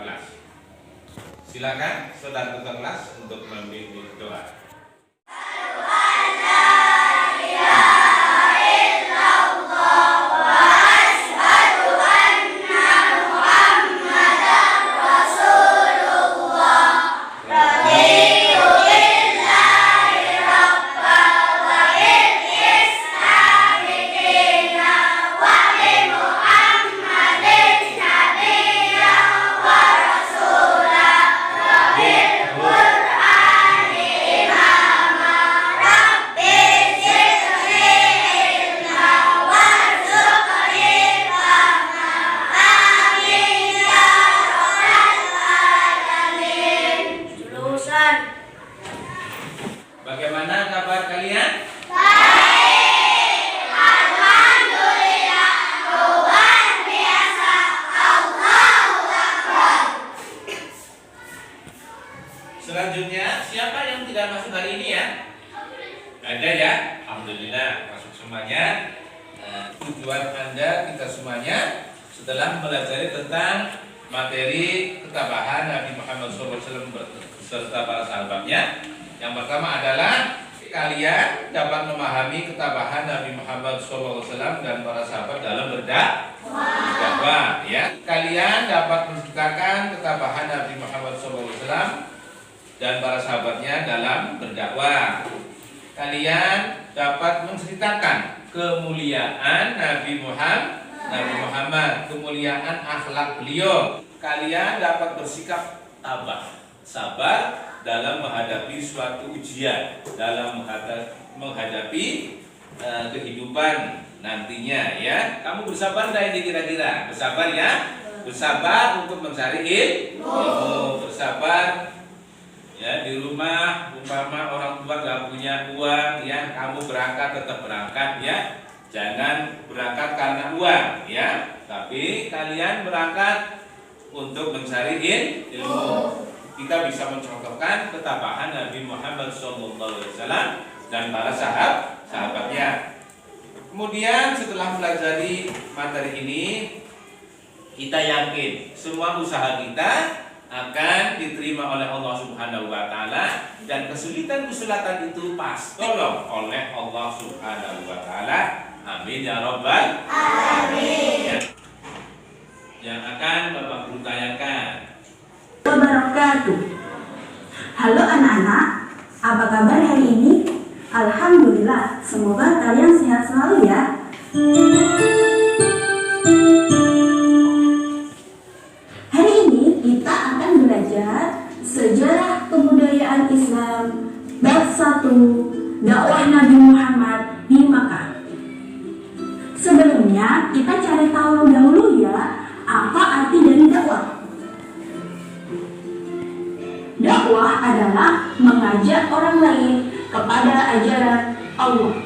kelas. Silakan saudara ketua kelas untuk membimbing doa. Bagaimana kabar kalian? Baik, alhamdulillah, luar biasa, Allahu Akbar. Selanjutnya, siapa yang tidak masuk hari ini ya? Ada ya? Alhamdulillah, masuk semuanya. Tujuan Anda, kita semuanya, setelah mempelajari tentang materi ketabahan Nabi Muhammad SAW beserta para sahabatnya. Yang pertama adalah kalian dapat memahami ketabahan Nabi Muhammad SAW dan para sahabat dalam berdakwah. Ya, kalian dapat menceritakan ketabahan Nabi Muhammad SAW dan para sahabatnya dalam berdakwah. Kalian dapat menceritakan kemuliaan Nabi Muhammad, kemuliaan akhlak beliau. Kalian dapat bersikap tabah, sabar dalam menghadapi suatu ujian, dalam menghadapi kehidupan nantinya ya. Kamu bersabar enggak ini kira-kira? Bersabar ya? Bersabar untuk mencari ilmu, bersabar ya di rumah umpama orang tua gak punya uang ya, kamu berangkat tetap berangkat ya. Jangan berangkat karena uang ya, tapi kalian berangkat untuk mencari ilmu. Kita bisa mencontohkan ketabahan Nabi Muhammad SAW dan para sahabatnya. Kemudian setelah mempelajari materi ini, kita yakin semua usaha kita akan diterima oleh Allah Subhanahu wa Ta'ala, dan kesulitan-kesulitan itu pasti tolong oleh Allah Subhanahu wa Ta'ala. Amin ya Rabbal Alamin. Yang akan Bapak Guru tanyakan. Wabarakatuh. Halo anak-anak, apa kabar hari ini? Alhamdulillah, semoga kalian sehat selalu ya. Hari ini kita akan belajar sejarah kebudayaan Islam bab 1, dakwah Nabi Muhammad di Makkah. Sebelumnya kita cari tahu dahulu ya, apa arti dari dakwah. Dakwah adalah mengajak orang lain kepada ajaran Allah.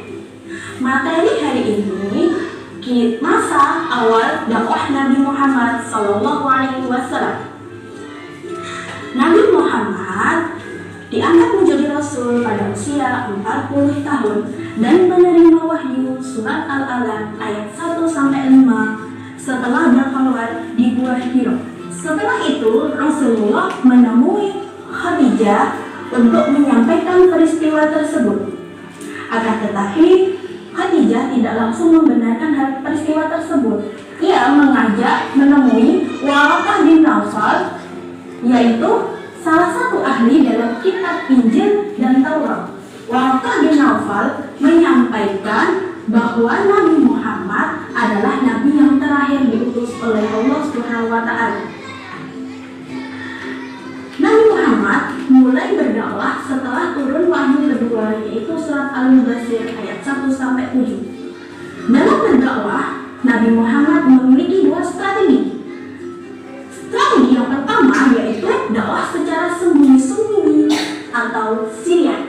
Materi hari ini masa awal dakwah Nabi Muhammad SAW. Nabi Muhammad diangkat menjadi Rasul pada usia 40 tahun dan menerima wahyu surat Al-Alaq ayat 1-5 setelah berkhulwat di Gua Hira. Setelah itu Rasulullah menemui Khadijah untuk menyampaikan peristiwa tersebut. Akan tetapi Khadijah tidak langsung membenarkan hal peristiwa tersebut. Ia mengajak menemui Waraqah bin Nawfal, yaitu salah satu ahli dalam kitab Injil dan Taurat. Waraqah bin Nawfal menyampaikan bahwa Nabi Muhammad adalah nabi yang terakhir diutus oleh Allah Subhanahu wa Ta'ala. Nabi Muhammad mulai berdakwah setelah turun wahyu kedua, yaitu surat Al-Mudaththir ayat 1-7. Dalam berdakwah, Nabi Muhammad memiliki dua strategi. Strategi yang pertama yaitu dakwah secara sembunyi-sembunyi atau siriyah.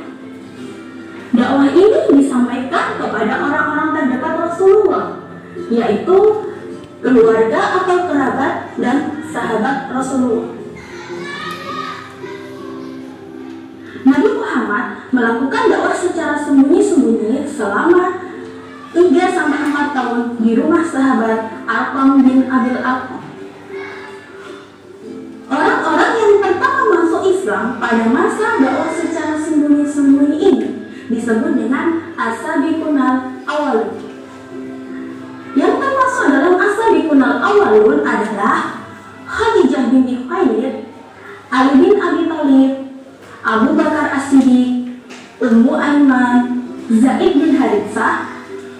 Dakwah ini disampaikan kepada orang-orang terdekat Rasulullah, yaitu keluarga atau kerabat dan sahabat Rasulullah. Nabi Muhammad melakukan dakwah secara sembunyi-sembunyi selama 3-4 tahun di rumah sahabat Arqam bin Abil Arqam. Islam pada masa dakwah secara sembunyi-sembunyi ini disebut dengan as-sabiqunal awwalun. Yang termasuk dalam as-sabiqunal awwalun adalah Khadijah binti Khuwailid, Ali bin Abi Thalib, Abu Bakar As-Siddiq, Ummu Aiman, Zaid bin Haritsah,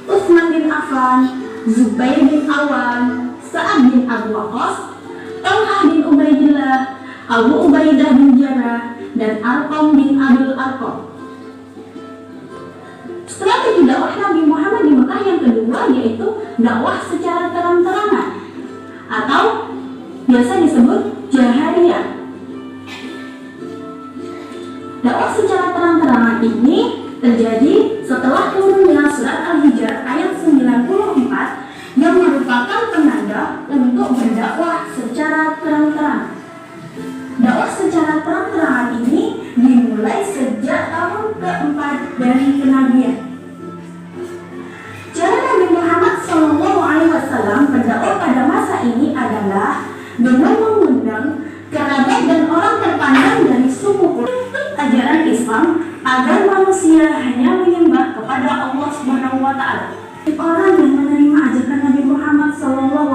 Utsman bin Affan, Zubair bin Awam, Sa'ad bin Abu Waqqas, Talha bin Ubaidillah, Abu Ubaidah bin Jarrah, dan Arqam bin Abil Arqam. Strategi dakwah Nabi Muhammad di Mekah yang kedua yaitu dakwah secara terang-terangan atau biasa disebut jahariyah. Dakwah secara terang-terangan ini terjadi setelah turunnya surat Al-Hijr ayat 94 yang merupakan penanda untuk berdakwah secara terang-terangan. Dakwah secara terang-terangan ini dimulai sejak tahun keempat dari kenabian. Cara Nabi Muhammad SAW berdakwah pada masa ini adalah dengan mengundang kerabat dan orang terpandang dari suku ajaran Islam agar manusia hanya menyembah kepada Allah Subhanahu wa taala. Orang yang menerima ajakan Nabi Muhammad SAW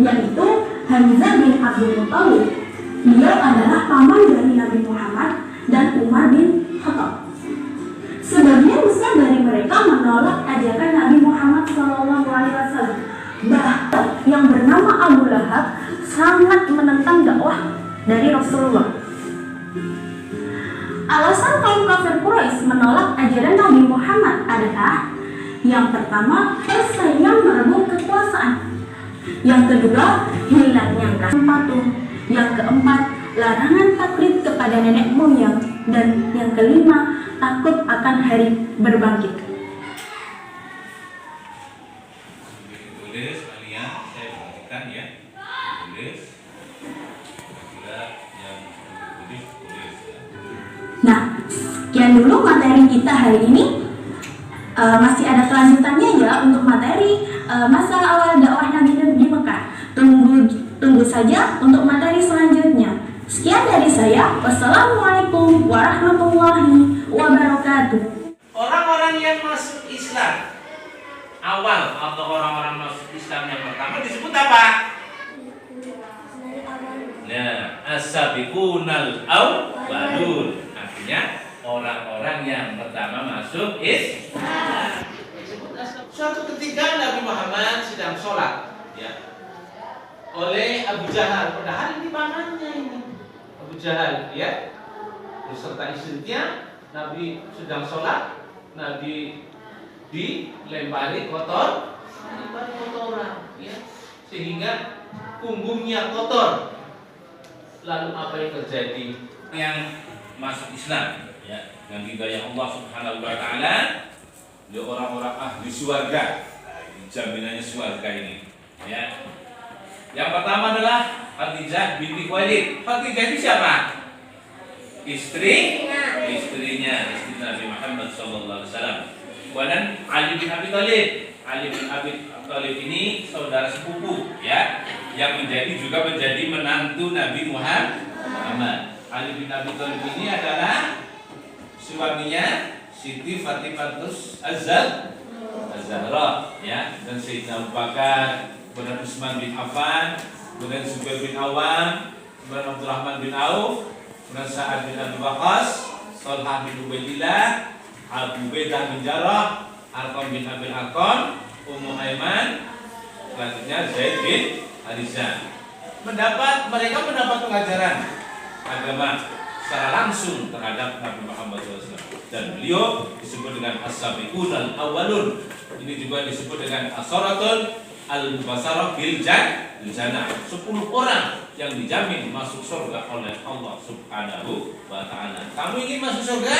yaitu Hamzah bin Abdul Muthalib. Beliau adalah paman dari Nabi Muhammad dan Umar bin Khattab. Sebagian besar dari mereka menolak ajakan Nabi Muhammad SAW. Bahkan yang bernama Abu Lahab sangat menentang dakwah dari Rasulullah. Alasan kaum kafir Quraisy menolak ajaran Nabi Muhammad adalah yang pertama, persaingan merebut kekuasaan. Yang kedua, hilangnya patung. Yang keempat, larangan taklid kepada nenek moyang. Dan yang kelima, takut akan hari berbangkit. Tulis kalian, saya perhatikan ya. Tulis. Kira yang tulis ya. Nah, sekian dulu materi kita hari ini. Masih ada kelanjutannya ya untuk materi masa awal dakwah Nabi di Mekah. Tunggu saja untuk materi selanjutnya. Sekian dari saya. Wassalamualaikum warahmatullahi wabarakatuh. Orang-orang yang masuk Islam awal atau orang-orang masuk Islam yang pertama disebut apa? Nah, as-sabiqunal awwalun. Artinya orang-orang yang pertama masuk Islam. Suatu ketika Nabi Muhammad sedang sholat, ya, oleh Abu Jahal. Padahal ini pamannya ini, Abu Jahal, ya, beserta istrinya. Nabi sedang sholat, Nabi dilempari kotoran, ya, sehingga punggungnya kotor. Lalu apa yang terjadi? Yang masuk Islam, ya, dengan hidayah Allah Subhanahu wa taala, dia orang-orang ahli surga. Jaminannya surga ini, ya. Yang pertama adalah Khadijah binti Khuwailid. Khadijah itu siapa? Istrinya, istri Nabi Muhammad SAW. Kemudian Ali bin Abi Thalib. Ali bin Abi Thalib ini saudara sepupu, ya, yang juga menjadi menantu Nabi Muhammad. Ali bin Abi Thalib ini adalah suaminya Siti Fatimatus Az-Zahra, ya, dan Sayyidina Abu Bakar, kemudian Utsman bin Affan, kemudian Zubair bin Awam, kemudian Abdurrahman bin Auf, kemudian Sa'ad bin Abi Waqqas, Talha bin Ubaidillah, Abu Ubaidah bin Jarrah, Arqam bin Abil Arqam, Ummu Aiman, selanjutnya Zaid bin Haritsah. Mereka mendapat pengajaran agama secara langsung terhadap Nabi Muhammad SAW. Dan beliau disebut dengan as-sabiqunal awwalun. Ini juga disebut dengan as-saratul al-mubasharah bil jannah. 10 orang yang dijamin masuk surga oleh Allah Subhanahu wa taala. Kamu ingin masuk surga?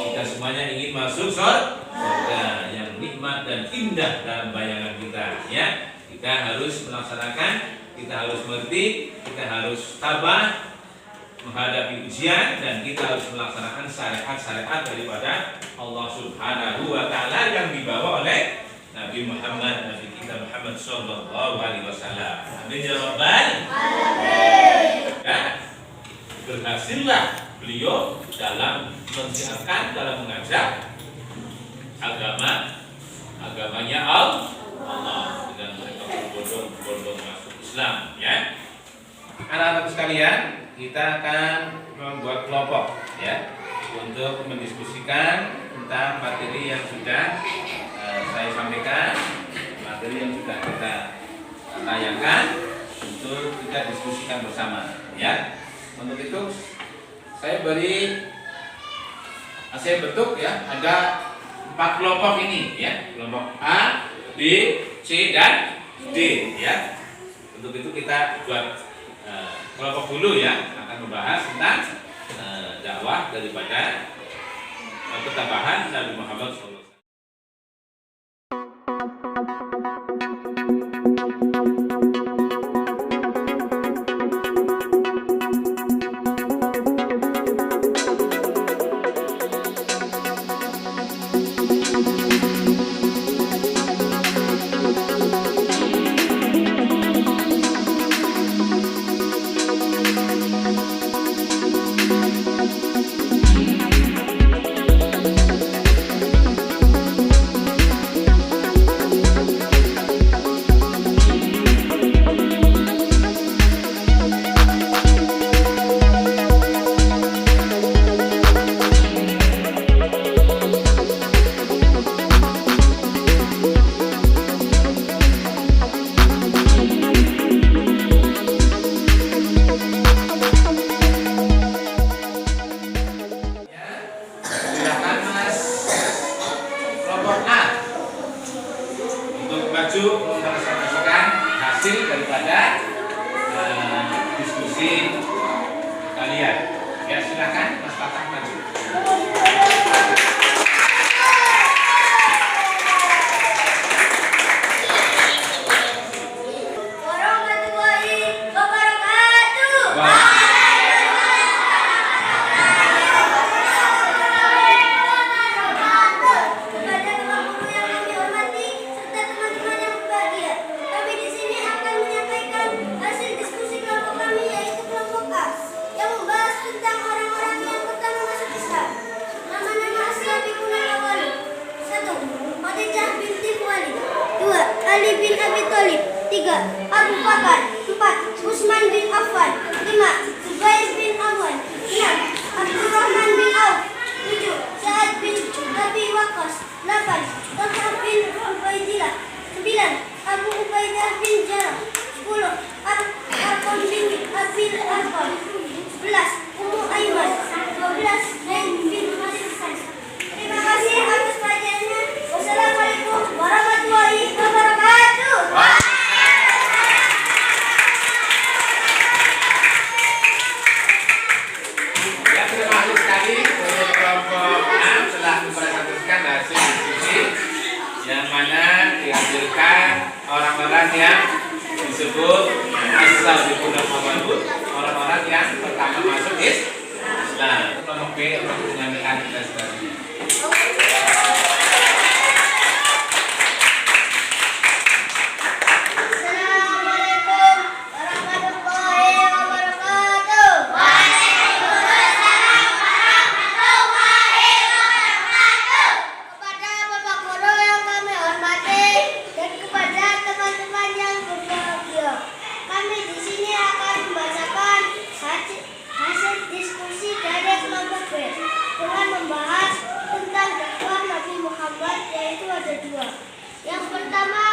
Kita semuanya ingin masuk surga yang nikmat dan indah dalam bayangan kita, ya. Kita harus melaksanakan, kita harus mengerti, kita harus tabah menghadapi ujian, dan kita harus melaksanakan syariat-syariat daripada Allah Subhanahu wa taala yang dibawa oleh Nabi Muhammad, Nabi kita Muhammad sallallahu alaihi wasallam. Amin ya rabbal alamin. berhasillah beliau dalam mensiarkan, dalam mengajak agamanya Allah dengan mereka berbondong-bondong masuk Islam, ya. Anak-anak sekalian, kita akan membuat kelompok, ya, untuk mendiskusikan tentang materi yang sudah saya sampaikan, materi yang sudah kita tayangkan untuk kita diskusikan bersama, ya. Untuk itu saya bentuk, ya, ada 4 kelompok ini, ya, kelompok A, B, C, dan D, ya. Untuk itu kita buat kelompok dulu, ya, akan membahas tentang dakwah daripada ketambahan Nabi Muhammad SAW. Mempresentasikan hasil daripada diskusi kalian. Ya, silakan Mas Fatah maju. Warahmatullahi wabarakatuh. Kepada Bapak Guru yang kami hormati serta teman-teman yang berbahagia, kami di sini akan menyampaikan hasil diskusi kelompok kami, yaitu kelompok A, yang membahas tentang orang-orang yang pertama masuk Islam. Nama-nama as-sabiquna al-awwalun. 1. Khadijah binti Khuwailid. 2. Ali bin Abi Thalib. 3. Abu Bakar. 4. Utsman bin Affan. 5. Zubair bin Awwan. 6. Abdurrahman bin Auf. 7. Sa'ad bin Abi Waqqas. 8. Talha bin Ubaidillah. 9. Abu Ubaidah bin Jarrah. 10. Arqam bin Abil Arqam. 11. Ummu Aiman. 12. Zaid bin Hasan. Terima kasih atas perhatiannya. Wassalamualaikum warahmatullahi wabarakatuh. Ya, terima kasih sekali untuk kelompok A telah mempresentasikan hasil diskusi yang mana dihasilkan orang-orang yang disebut as-sabiquna al-awwalun, orang-orang yang pertama masuk Islam. Kelompok B untuk menyampaikan prestasinya. Assalamualaikum warahmatullahi wabarakatuh. Waalaikumsalam warahmatullahi wabarakatuh. Kepada Bapak Guru yang kami hormati dan kepada teman-teman yang berbahagia, kami di sini akan membacakan hasil diskusi dari kelompok B dengan membahas tentang dakwah Nabi Muhammad, yaitu ada 2. Yang pertama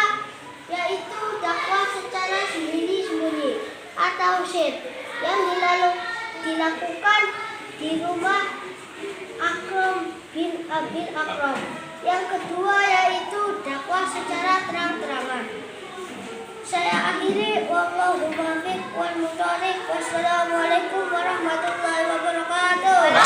yaitu dakwah secara sembunyi-sembunyi atau syir yang dilakukan di rumah Akram bin Abil Akram. Yang kedua yaitu dakwah secara terang-terangan. Saya akhiri, wallahu muwaffiq wal muthariq. Wassalamualaikum warahmatullahi wabarakatuh.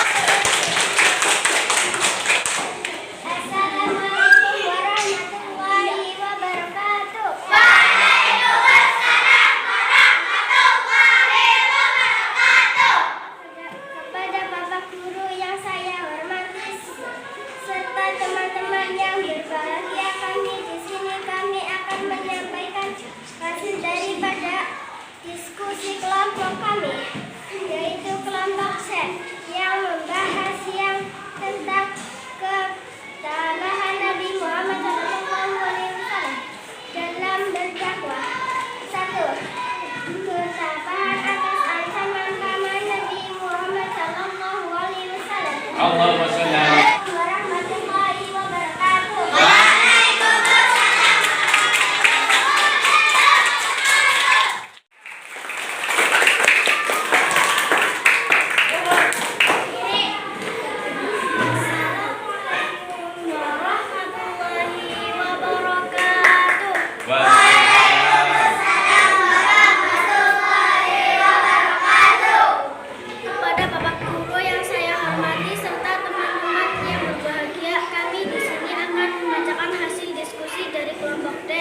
Assalamualaikum warahmatullahi wabarakatuh. Waalaikumsalam warahmatullahi wabarakatuh. Kepada Bapak Guru yang saya hormati serta teman-teman yang berbahagia, kami di sini akan menyampaikan hasil daripada diskusi kelompok kami, yaitu kelompok Allahumma shalli ala warahmatullahi wabarakatuh. Assalamualaikum warahmatullahi wabarakatuh. Kepada Bapak Guru yang saya hormati serta teman-teman yang berbahagia, kami di sini akan membacakan hasil diskusi dari kelompok D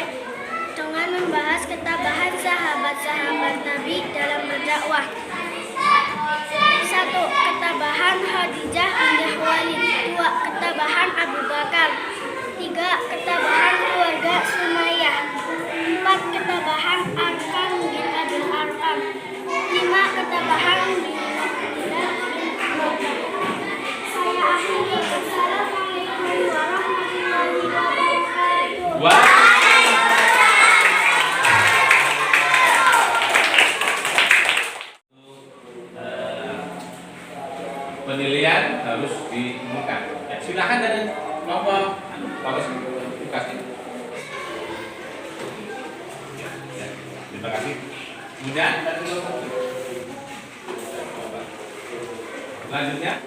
dengan membahas ketabahan sahabat-sahabat Nabi dalam berdakwah. 1. Ketabahan Khadijah binti Khuwailid. 2. Ketabahan Abu Bakar. 3. Ketabahan keluarga Sumayyah. 4. Ketabahan Arkam bin Abil Arkam. 5. Ketabahan Bilal bin Rabah. Saya akhiri. Assalamualaikum warahmatullahi wabarakatuh. Penilaian harus diumumkan. Ya, silakan dari kelompok Bagus kasih. Ya, terima kasih. Kemudian dari kelompok selanjutnya.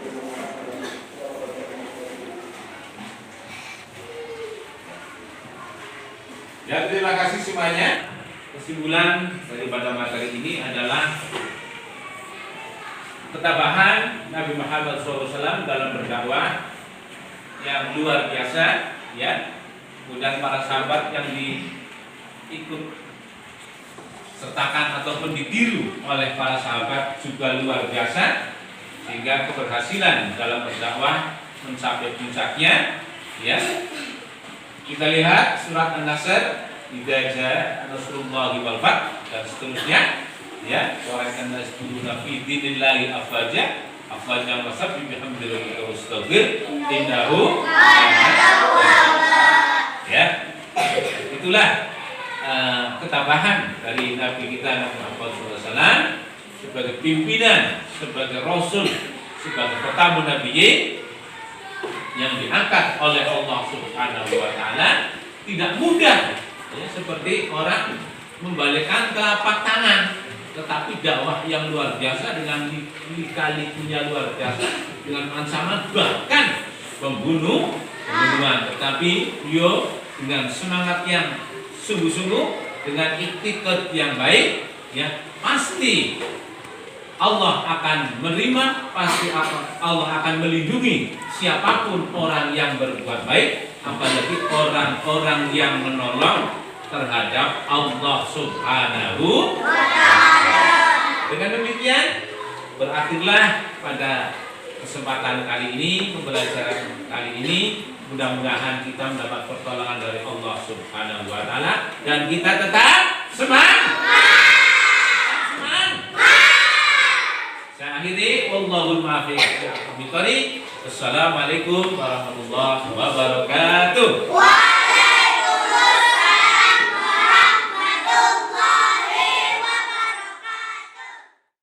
Ya, terima kasih semuanya. Kesimpulan daripada materi ini adalah ketabahan Nabi Muhammad SAW dalam berdakwah yang luar biasa, ya. Kemudian para sahabat yang diikut sertakan ataupun ditiru oleh para sahabat juga luar biasa, sehingga keberhasilan dalam berdakwah mencapai puncaknya, ya. Kita lihat surat An-Nasr, idza jaa nasrullahi wal fath dan seterusnya. Ya, walakin nasbuna fi dinillahi afwaja wasabbih bihamdi rabbika wastaghfir innahu ya. Itulah ketabahan dari Nabi kita Muhammad SAW sebagai pimpinan, sebagai rasul, sebagai khatamun nabiyyin yang diangkat oleh Allah Subhanahu wa taala. Tidak mudah, ya, seperti orang membalikkan telapak tangan. Tetapi dakwah yang luar biasa dengan lika-likunya luar biasa, dengan ancaman bahkan pembunuhan. Tetapi beliau dengan semangat yang sungguh-sungguh, dengan iktikad yang baik, ya, pasti Allah akan menerima, pasti Allah akan melindungi siapapun orang yang berbuat baik, apalagi orang-orang yang menolong terhadap Allah Subhanahu wa ta'ala. Dengan demikian berakhirlah pada kesempatan kali ini, pembelajaran kali ini. Mudah-mudahan kita mendapat pertolongan dari Allah Subhanahu wa ta'ala dan kita tetap semangat. Saya akhiri, wallahul muwaffiq. Assalamualaikum warahmatullahi wabarakatuh.